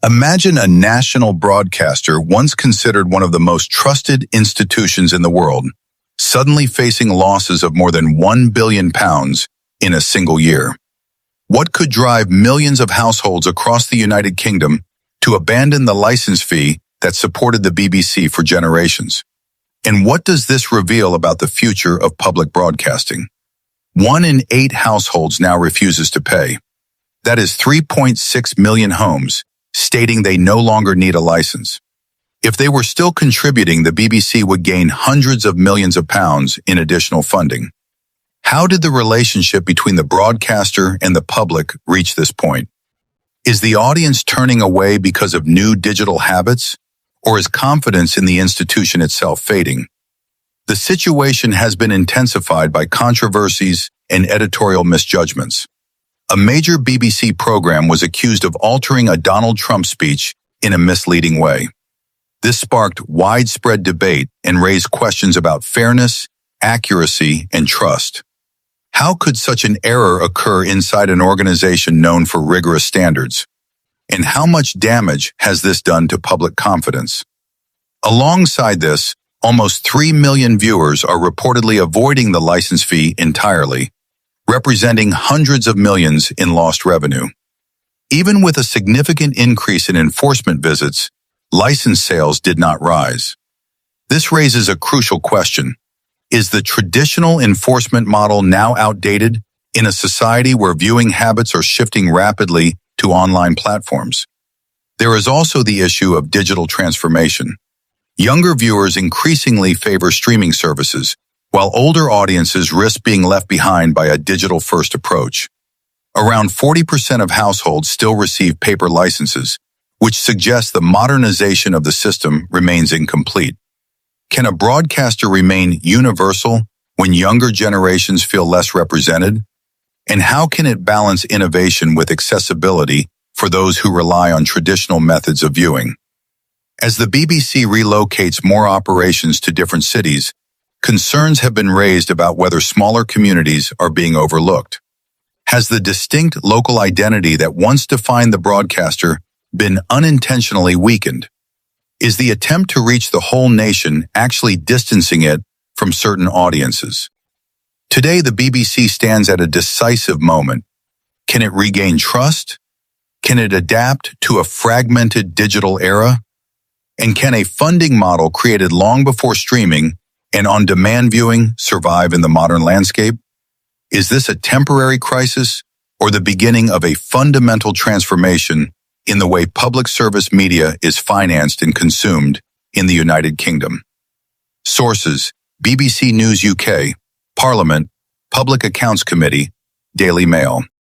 Imagine a national broadcaster once considered one of the most trusted institutions in the world, suddenly facing losses of more than £1 billion in a single year. What could drive millions of households across the United Kingdom to abandon the license fee that supported the BBC for generations? And what does this reveal about the future of public broadcasting? 1 in 8 households now refuses to pay. That is 3.6 million homes, stating they no longer need a license. If they were still contributing, the BBC would gain hundreds of millions of pounds in additional funding. How did the relationship between the broadcaster and the public reach this point? Is the audience turning away because of new digital habits, or is confidence in the institution itself fading? The situation has been intensified by controversies and editorial misjudgments. A major BBC program was accused of altering a Donald Trump speech in a misleading way. This sparked widespread debate and raised questions about fairness, accuracy, and trust. How could such an error occur inside an organization known for rigorous standards? And how much damage has this done to public confidence? Alongside this, almost 3 million viewers are reportedly avoiding the license fee entirely, representing hundreds of millions in lost revenue. Even with a significant increase in enforcement visits, license sales did not rise. This raises a crucial question. Is the traditional enforcement model now outdated in a society where viewing habits are shifting rapidly to online platforms? There is also the issue of digital transformation. Younger viewers increasingly favor streaming services, while older audiences risk being left behind by a digital-first approach. Around 40% of households still receive paper licenses, which suggests the modernization of the system remains incomplete. Can a broadcaster remain universal when younger generations feel less represented? And how can it balance innovation with accessibility for those who rely on traditional methods of viewing? As the BBC relocates more operations to different cities, concerns have been raised about whether smaller communities are being overlooked. Has the distinct local identity that once defined the broadcaster been unintentionally weakened? Is the attempt to reach the whole nation actually distancing it from certain audiences? Today, the BBC stands at a decisive moment. Can it regain trust? Can it adapt to a fragmented digital era? And can a funding model created long before streaming and on-demand viewing survive in the modern landscape? Is this a temporary crisis or the beginning of a fundamental transformation in the way public service media is financed and consumed in the United Kingdom? Sources: BBC News UK, Parliament, Public Accounts Committee, Daily Mail.